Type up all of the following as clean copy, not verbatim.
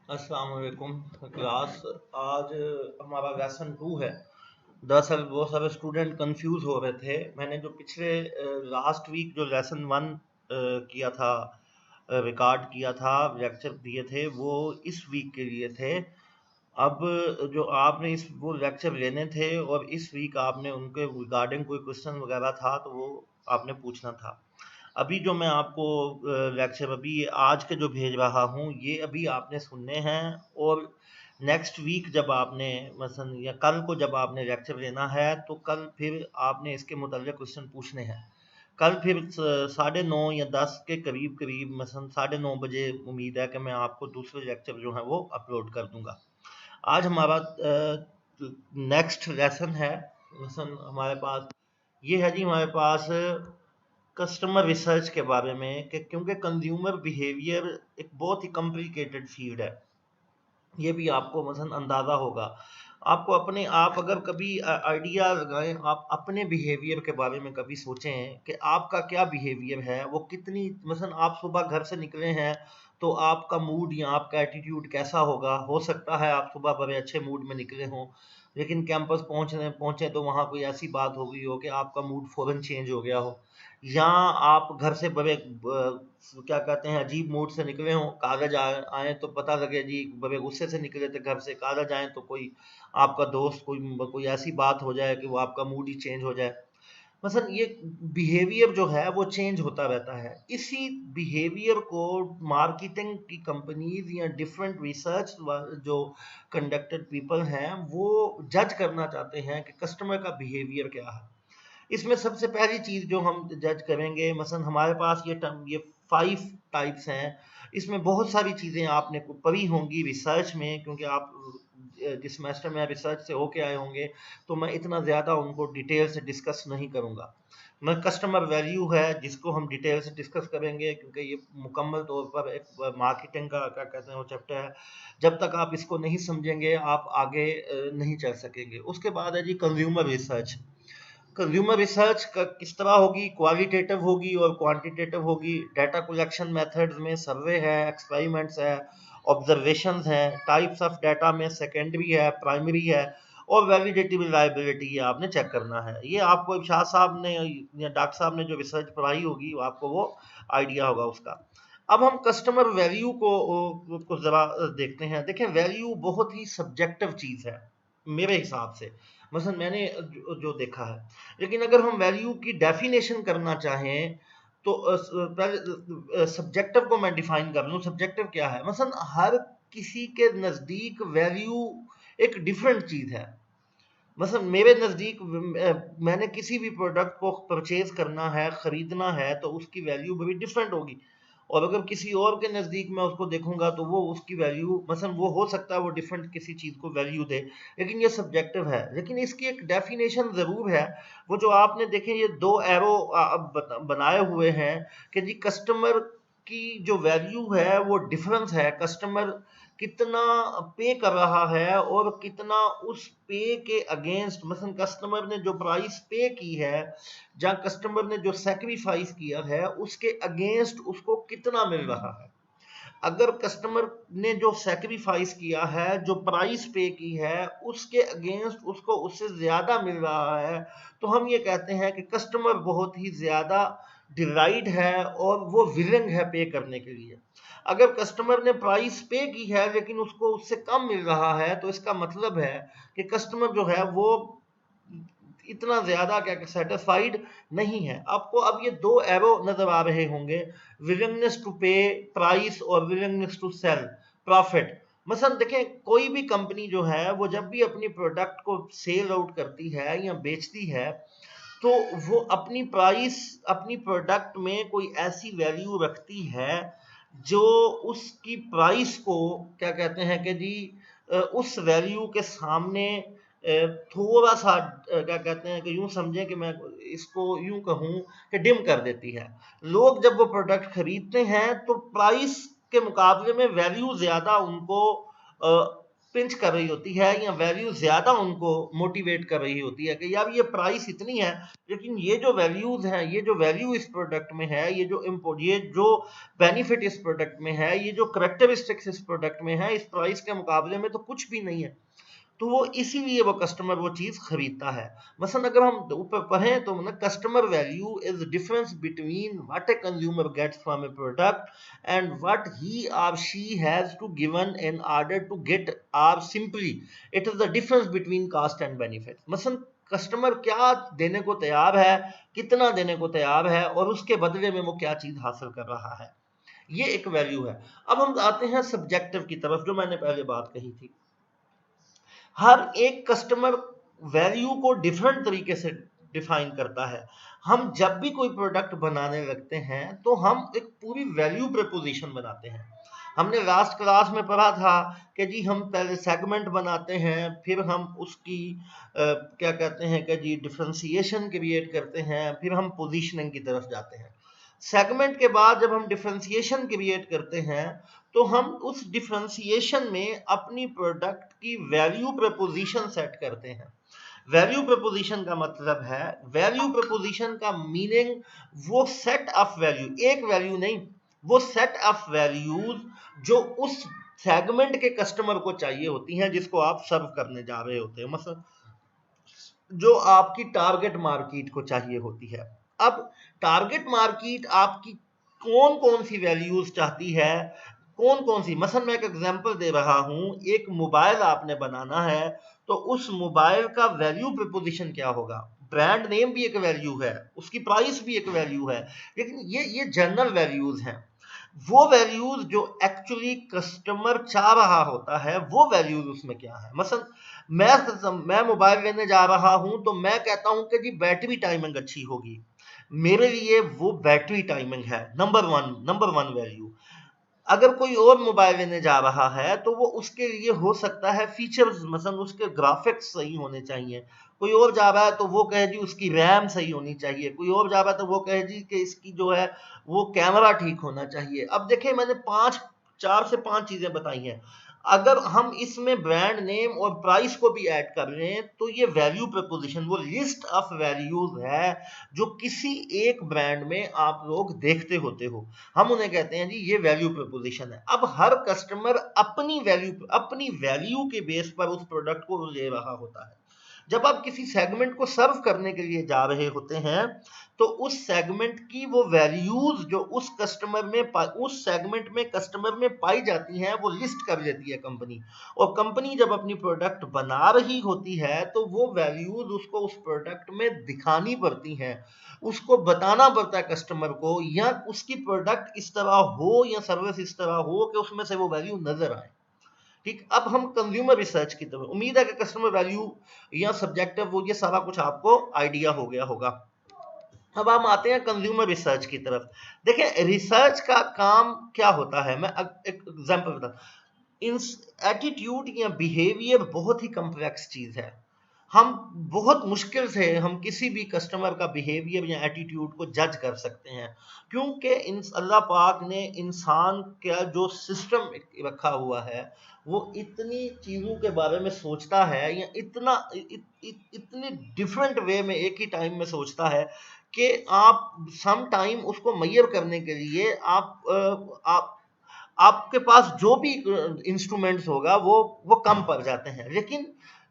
अस्सलाम वालेकुम क्लास। आज हमारा लेसन 2 है। दरअसल वो सब स्टूडेंट कंफ्यूज हो रहे थे। मैंने जो पिछले लास्ट वीक जो लेसन 1 किया था, रिकॉर्ड किया था, लेक्चर दिए थे, वो इस वीक के लिए थे। अब जो आपने इस वो लेक्चर लेने थे और इस वीक आपने उनके रिगार्डिंग कोई क्वेश्चन वगैरह था तो वो आपने पूछना था। अभी जो मैं आपको लेक्चर अभी आज के जो भेज रहा हूँ ये अभी आपने सुनने हैं। और नेक्स्ट वीक जब आपने मसलन या कल को जब आपने लेक्चर लेना है तो कल फिर आपने इसके मुताल्लिक़ क्वेश्चन पूछने हैं। कल फिर 9:30 या 10 के करीब करीब मसलन 9:30 बजे उम्मीद है कि मैं आपको दूसरे लेक्चर जो है वो अपलोड कर दूंगा। आज हमारा नेक्स्ट लेसन है। मसलन हमारे पास ये है जी, हमारे पास कस्टमर रिसर्च के बारे में कि क्योंकि कंज्यूमर बिहेवियर एक बहुत ही कॉम्प्लिकेटेड फील्ड है। ये भी आपको मसलन अंदाज़ा होगा। आपको अपने आप अगर कभी आइडिया लगाएं, आप अपने बिहेवियर के बारे में कभी सोचें कि आपका क्या बिहेवियर है, वो कितनी मसलन आप सुबह घर से निकले हैं तो आपका मूड या आपका एटीट्यूड कैसा होगा। हो सकता है आप सुबह बड़े अच्छे मूड में निकले हों, लेकिन कैंपस पहुंचे तो वहाँ कोई ऐसी बात हो गई हो कि आपका मूड फौरन चेंज हो गया हो। या आप घर से बड़े क्या कहते हैं अजीब मूड से निकले हों, कागज आए तो पता लगे जी बड़े गुस्से से निकले थे घर से, कागज आए तो कोई आपका दोस्त कोई कोई ऐसी बात हो जाए कि वो आपका मूड ही चेंज हो जाए। मसलन ये बिहेवियर जो है वो चेंज होता रहता है। इसी बिहेवियर को मार्केटिंग की कंपनीज या डिफरेंट रिसर्च जो कंडक्टेड पीपल हैं वो जज करना चाहते हैं कि कस्टमर का बिहेवियर क्या है। इसमें सबसे पहली चीज जो हम जज करेंगे, मसलन हमारे पास ये 5 टाइप्स हैं। इसमें बहुत सारी चीजें आपने पढ़ी होंगी रिसर्च में, क्योंकि आप जिस सेमेस्टर में रिसर्च से होके आए होंगे, तो मैं इतना ज्यादा उनको डिटेल से डिस्कस नहीं करूंगा। मैं कस्टमर वैल्यू है जिसको हम डिटेल से डिस्कस करेंगे, क्योंकि ये मुकम्मल तौर पर एक मार्केटिंग का क्या कहते हैं वो चैप्टर है। जब तक आप इसको नहीं समझेंगे आप आगे नहीं चल सकेंगे। उसके बाद है जी कंज्यूमर रिसर्च। कंज्यूमर रिसर्च का किस तरह होगी, क्वालिटेटिव होगी और क्वांटिटेटिव होगी। डाटा कलेक्शन मेथड्स में सर्वे है, एक्सपेरिमेंट्स है, ऑब्जर्वेशंस हैं। टाइप्स ऑफ डाटा में सेकेंडरी है, प्राइमरी है, और वैलिडेटी रिलायबिलिटी ये आपने चेक करना है। ये आपको शाह साहब ने या डॉक्टर साहब ने जो रिसर्च पढ़ाई होगी आपको वो आइडिया होगा उसका। अब हम कस्टमर वैल्यू को जरा देखते हैं। देखें, वैल्यू बहुत ही सब्जेक्टिव चीज है मेरे हिसाब से। मसलन मैंने जो देखा है, लेकिन अगर हम वैल्यू की डेफिनेशन करना चाहें तो पहले सब्जेक्टिव को मैं डिफाइन कर लूं। सब्जेक्टिव क्या है? मसलन हर किसी के नजदीक वैल्यू एक डिफरेंट चीज है। मसलन मेरे नजदीक मैंने किसी भी प्रोडक्ट को परचेज करना है, खरीदना है, तो उसकी वैल्यू भी डिफरेंट होगी। और अगर किसी और के नजदीक मैं उसको देखूंगा तो वो उसकी वैल्यू मसलन वो हो सकता है वो डिफरेंट किसी चीज को वैल्यू दे। लेकिन ये सब्जेक्टिव है, लेकिन इसकी एक डेफिनेशन जरूर है। वो जो आपने देखे ये दो एरो बनाए हुए हैं कि जी कस्टमर की जो वैल्यू है वो डिफरेंस है। कस्टमर कितना पे कर रहा है और कितना उस पे के अगेंस्ट, मसलन कस्टमर ने जो प्राइस पे की है या कस्टमर ने जो सेक्रीफाइस किया है उसके अगेंस्ट उसको कितना मिल रहा है। अगर कस्टमर ने जो सेक्रीफाइस किया है, जो प्राइस पे की है, उसके अगेंस्ट उसको उससे ज्यादा मिल रहा है, तो हम ये कहते हैं कि कस्टमर बहुत ही ज्यादा डिलाइट है और वो विलिंग है पे करने के लिए। अगर कस्टमर ने प्राइस पे की है लेकिन उसको उससे कम मिल रहा है, तो इसका मतलब है कि कस्टमर जो है वो इतना ज्यादा क्या सेटिस्फाइड नहीं है। आपको अब ये दो एरो नजर आ रहे होंगे, विलिंगनेस टू पे प्राइस और विलिंगनेस टू सेल प्रॉफिट। मसलन देखें, कोई भी कंपनी जो है वो जब भी अपनी प्रोडक्ट को सेल आउट करती है या बेचती है, तो वो अपनी प्राइस, अपनी प्रोडक्ट में कोई ऐसी वैल्यू रखती है जो उसकी प्राइस को क्या कहते हैं कि जी उस वैल्यू के सामने थोड़ा सा क्या कहते हैं कि यूं समझें कि मैं इसको यूं कहूं कि डिम कर देती है। लोग जब वो प्रोडक्ट खरीदते हैं तो प्राइस के मुकाबले में वैल्यू ज्यादा उनको पिंच कर रही होती है या वैल्यू ज्यादा उनको मोटिवेट कर रही होती है कि यार ये प्राइस इतनी है, लेकिन ये जो वैल्यूज हैं, ये जो वैल्यू इस प्रोडक्ट में है, ये जो बेनिफिट इस प्रोडक्ट में है, ये जो करेक्टरिस्टिक्स इस प्रोडक्ट में है, इस प्राइस के मुकाबले में तो कुछ भी नहीं है। तो वो इसीलिए वो कस्टमर वो चीज खरीदता है। मसलन अगर हम ऊपर पढ़ें तो मतलब customer value is difference between what a consumer gets from a product and what he और she has to given in order to get or simply it is the difference between cost and benefit. मसलन customer क्या देने को तैयार है, कितना देने को तैयार है, और उसके बदले में वो क्या चीज हासिल कर रहा है, ये एक वैल्यू है। अब हम आते हैं सब्जेक्टिव की तरफ, जो मैंने पहले बात कही थी। हर एक कस्टमर वैल्यू को डिफरेंट तरीके से डिफाइन करता है। हम जब भी कोई प्रोडक्ट बनाने लगते हैं तो हम एक पूरी वैल्यू प्रपोजिशन बनाते हैं। हमने लास्ट क्लास में पढ़ा था कि जी हम पहले सेगमेंट बनाते हैं, फिर हम उसकी क्या कहते हैं कि जी डिफरेंशिएशन क्रिएट करते हैं, फिर हम पोजीशनिंग की तरफ जाते हैं। सेगमेंट के बाद जब हम डिफरेंशिएशन क्रिएट करते हैं तो हम उस डिफरेंशिएशन में अपनी प्रोडक्ट की वैल्यू प्रपोजिशन सेट करते हैं। वैल्यू प्रपोजिशन का मतलब है, वैल्यू प्रपोजिशन का मीनिंग वो सेट ऑफ वैल्यू, एक वैल्यू नहीं, वो सेट ऑफ वैल्यूज जो उस सेगमेंट के कस्टमर को चाहिए होती हैं, जिसको आप सर्व करने जा रहे होते हैं। मतलब जो आपकी टारगेट मार्केट को चाहिए होती है। अब टारगेट मार्केट आपकी कौन कौन सी वैल्यूज चाहती है, कौन कौन सी, मसलन मैं एक एग्जांपल दे रहा हूं, एक मोबाइल आपने बनाना है तो उस मोबाइल का वैल्यू प्रपोजिशन क्या होगा? ब्रांड नेम भी एक वैल्यू है, उसकी प्राइस भी एक वैल्यू है, लेकिन ये जनरल वैल्यूज हैं। वो वैल्यूज जो एक्चुअली कस्टमर चाह रहा होता है, वो वैल्यूज उसमें क्या है। मसलन मैं मोबाइल लेने जा रहा हूं तो मैं कहता हूं कि जी बैटरी टाइमिंग अच्छी होगी, मेरे लिए वो बैटरी टाइमिंग है नंबर वन वैल्यू। अगर कोई और मोबाइल लेने जा रहा है तो वो उसके लिए हो सकता है फीचर्स, मतलब उसके ग्राफिक्स सही होने चाहिए। कोई और जा रहा है तो वो कहे जी उसकी रैम सही होनी चाहिए, कोई और जा रहा है तो वो कहे जी कि इसकी जो है वो कैमरा ठीक होना चाहिए। अब देखिए मैंने 4 से 5 चीजें बताई हैं। अगर हम इसमें ब्रांड नेम और प्राइस को भी ऐड कर लें तो ये वैल्यू प्रपोजिशन, वो लिस्ट ऑफ वैल्यूज है जो किसी एक ब्रांड में आप लोग देखते होते हो, हम उन्हें कहते हैं जी ये वैल्यू प्रपोजिशन है। अब हर कस्टमर अपनी वैल्यू के बेस पर उस प्रोडक्ट को ले रहा होता है। जब आप किसी सेगमेंट को सर्व करने के लिए जा रहे होते हैं तो उस सेगमेंट की वो वैल्यूज जो उस सेगमेंट में कस्टमर में पाई जाती हैं वो लिस्ट कर लेती है कंपनी। और कंपनी जब अपनी प्रोडक्ट बना रही होती है तो वो वैल्यूज उसको उस प्रोडक्ट में दिखानी पड़ती हैं, उसको बताना पड़ता है कस्टमर को, या उसकी प्रोडक्ट इस तरह हो या सर्विस इस तरह हो कि उसमें से वो वैल्यू नजर आए। ठीक, अब हम कंज्यूमर रिसर्च की तरफ, उम्मीद है कि कस्टमर वैल्यू या सब्जेक्टिव वो ये सारा कुछ आपको आइडिया हो गया होगा। अब हम आते हैं कंज्यूमर रिसर्च की तरफ। देखें रिसर्च का काम क्या होता है, मैं एक एग्जांपल बताता। एटीट्यूड या बिहेवियर बहुत ही कॉम्प्लेक्स चीज है। हम बहुत मुश्किल से हम किसी भी कस्टमर का बिहेवियर या एटीट्यूड को जज कर सकते हैं, क्योंकि अल्लाह पाक ने इंसान का जो सिस्टम रखा हुआ है वो इतनी चीजों के बारे में सोचता है या इतनी डिफरेंट वे में एक ही टाइम में सोचता है कि आप सम टाइम उसको मैयर करने के लिए आप आपके पास जो भी इंस्ट्रूमेंट्स होगा वो कम पड़ जाते हैं। लेकिन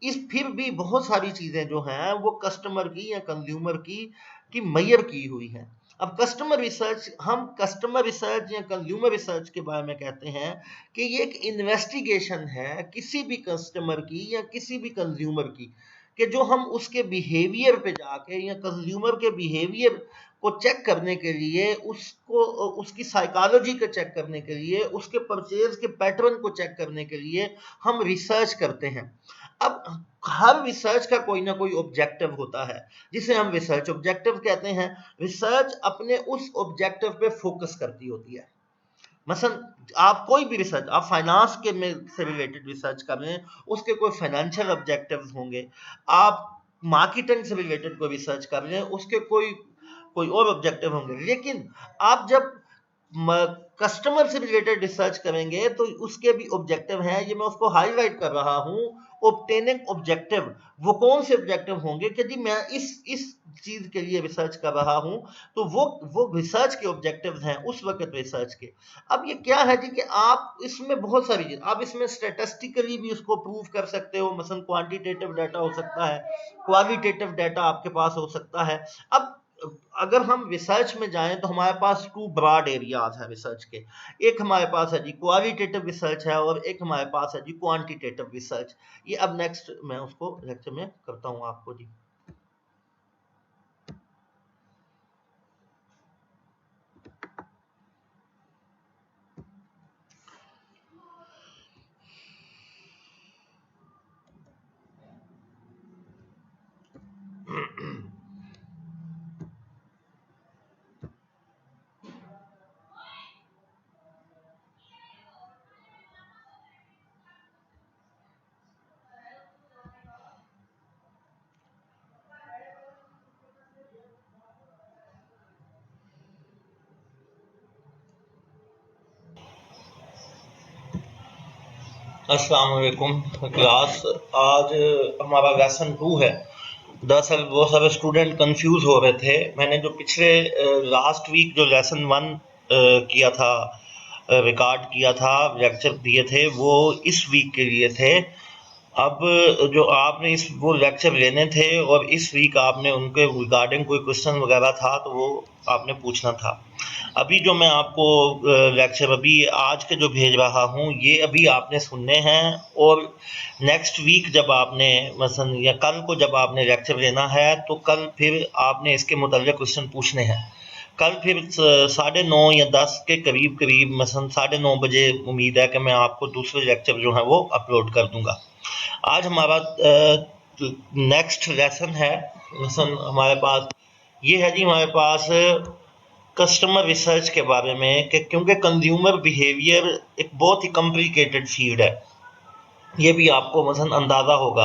इस फिर भी बहुत सारी चीजें जो हैं वो कस्टमर की या कंज्यूमर की मैयर की हुई हैं। अब हम कस्टमर रिसर्च या कंज्यूमर रिसर्च के बारे में कहते हैं कि ये एक इन्वेस्टिगेशन है किसी भी कस्टमर की या किसी भी कंज्यूमर की, कि जो हम उसके बिहेवियर पे जाके या कंज्यूमर के बिहेवियर को चेक करने के लिए, उसको उसकी साइकोलॉजी को चेक करने के लिए, उसके परचेज के पैटर्न को चेक करने के लिए हम रिसर्च करते हैं। अब हर रिसर्च का कोई ना कोई ऑब्जेक्टिव होता है जिसे हम रिसर्च ऑब्जेक्टिव कहते हैं। रिसर्च अपने उस ऑब्जेक्टिव पे फोकस करती होती है। मसलन आप कोई भी रिसर्च, आप फाइनेंस के में से रिलेटेड रिसर्च कर रहे हैं, उसके कोई फाइनेंशियल ऑब्जेक्टिव्स होंगे। आप मार्केटिंग से रिलेटेड कोई रिसर्च कर रहे हैं, उसके कोई कोई और ऑब्जेक्टिव होंगे। लेकिन आप जब कस्टमर से रिलेटेड रिसर्च करेंगे तो उसके भी ऑब्जेक्टिव हैं, ये मैं उसको हाईलाइट कर रहा हूं। ऑब्टेनिंग ऑब्जेक्टिव, वो कौन से ऑब्जेक्टिव होंगे कि जी मैं इस चीज के लिए रिसर्च कर रहा हूं, तो वो रिसर्च के ऑब्जेक्टिव्स हैं उस वक्त रिसर्च के। अब ये क्या है जी कि आप इसमें बहुत सारी चीज, आप इसमें स्टेटिस्टिकली भी उसको प्रूव कर सकते हो, मसलन क्वांटिटेटिव डाटा हो सकता है, क्वालिटेटिव डाटा आपके पास हो सकता है। अब अगर हम रिसर्च में जाएं तो हमारे पास टू ब्रॉड एरियाज है रिसर्च के। एक हमारे पास है जी क्वालिटेटिव रिसर्च है और एक हमारे पास है जी क्वांटिटेटिव रिसर्च। ये अब नेक्स्ट मैं उसको लेक्चर में करता हूं आपको जी। अस्सलाम वालेकुम क्लास, आज हमारा लेसन 2 है। दरअसल वो सब स्टूडेंट कंफ्यूज हो रहे थे। मैंने जो पिछले लास्ट वीक जो लेसन 1 किया था, रिकॉर्ड किया था, लेक्चर दिए थे, वो इस वीक के लिए थे। अब जो आपने इस वो लेक्चर लेने थे और इस वीक आपने उनके रिगार्डिंग कोई क्वेश्चन वगैरह था तो वो आपने पूछना था। अभी जो मैं आपको लेक्चर अभी आज के जो भेज रहा हूँ ये अभी आपने सुनने हैं, और नेक्स्ट वीक जब आपने मसलन या कल को जब आपने लेक्चर लेना है तो कल फिर आपने इसके मुताबिक क्वेश्चन पूछने हैं। कल फिर 9:30 या 10 के करीब करीब मसलन 9:30 बजे उम्मीद है कि मैं आपको दूसरे लेक्चर जो है वो अपलोड कर दूंगा। आज हमारा नेक्स्ट लेसन है, लेसन हमारे पास ये है जी, हमारे पास कस्टमर रिसर्च के बारे में कि क्योंकि कंज्यूमर बिहेवियर एक बहुत ही कॉम्प्लिकेटेड फील्ड है। ये भी आपको मसलन अंदाजा होगा।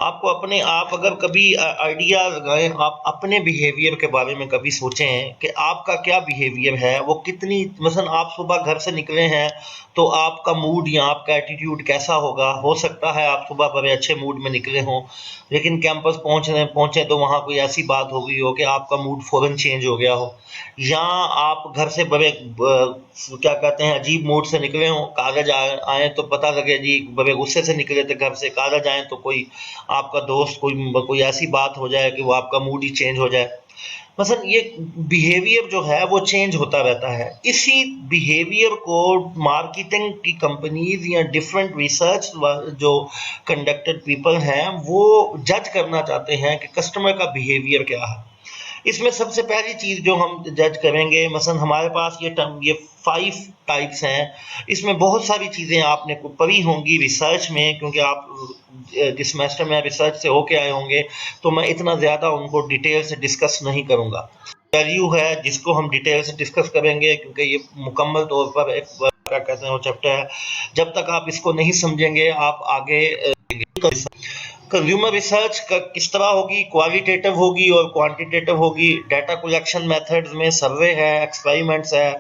आपको अपने आप अगर कभी आइडिया लगाएं, आप अपने बिहेवियर के बारे में कभी सोचें कि आपका क्या बिहेवियर है, वो कितनी मसलन आप सुबह घर से निकले हैं तो आपका मूड या आपका एटीट्यूड कैसा होगा। हो सकता है आप सुबह बड़े अच्छे मूड में निकले हों, लेकिन कैंपस पहुंचे तो वहाँ कोई ऐसी बात हो गई हो कि आपका मूड फौरन चेंज हो गया हो, या आप घर से बड़े क्या कहते हैं अजीब मूड से निकले हों, कॉलेज आए तो पता लगे जी बड़े गुस्से से निकले थे घर से, कॉलेज आए तो कोई आपका दोस्त कोई ऐसी बात हो जाए कि वो आपका मूड ही चेंज हो जाए। मसलन ये बिहेवियर जो है वो चेंज होता रहता है। इसी बिहेवियर को मार्केटिंग की कंपनीज या डिफरेंट रिसर्च जो कंडक्टेड पीपल हैं वो जज करना चाहते हैं कि कस्टमर का बिहेवियर क्या है। इसमें सबसे पहली चीज जो हम जज करेंगे, मसलन हमारे पास ये 5 टाइप्स हैं। इसमें बहुत सारी चीजें आपने को पढ़ी होंगी रिसर्च में, क्योंकि आप जिस सेमेस्टर में रिसर्च से होके आए होंगे, तो मैं इतना ज्यादा उनको डिटेल से डिस्कस नहीं करूंगा। वैल्यू है जिसको हम डिटेल से डिस्कस करेंगे, क्योंकि ये मुकम्मल तौर पर एक क्या कहते हैं वो चैप्टर है। जब तक आप इसको नहीं समझेंगे आप आगे कंज्यूमर रिसर्च किस तरह होगी, क्वालिटेटिव होगी और क्वांटिटेटिव होगी। डाटा कलेक्शन मेथड्स में सर्वे है, एक्सपेरिमेंट्स है,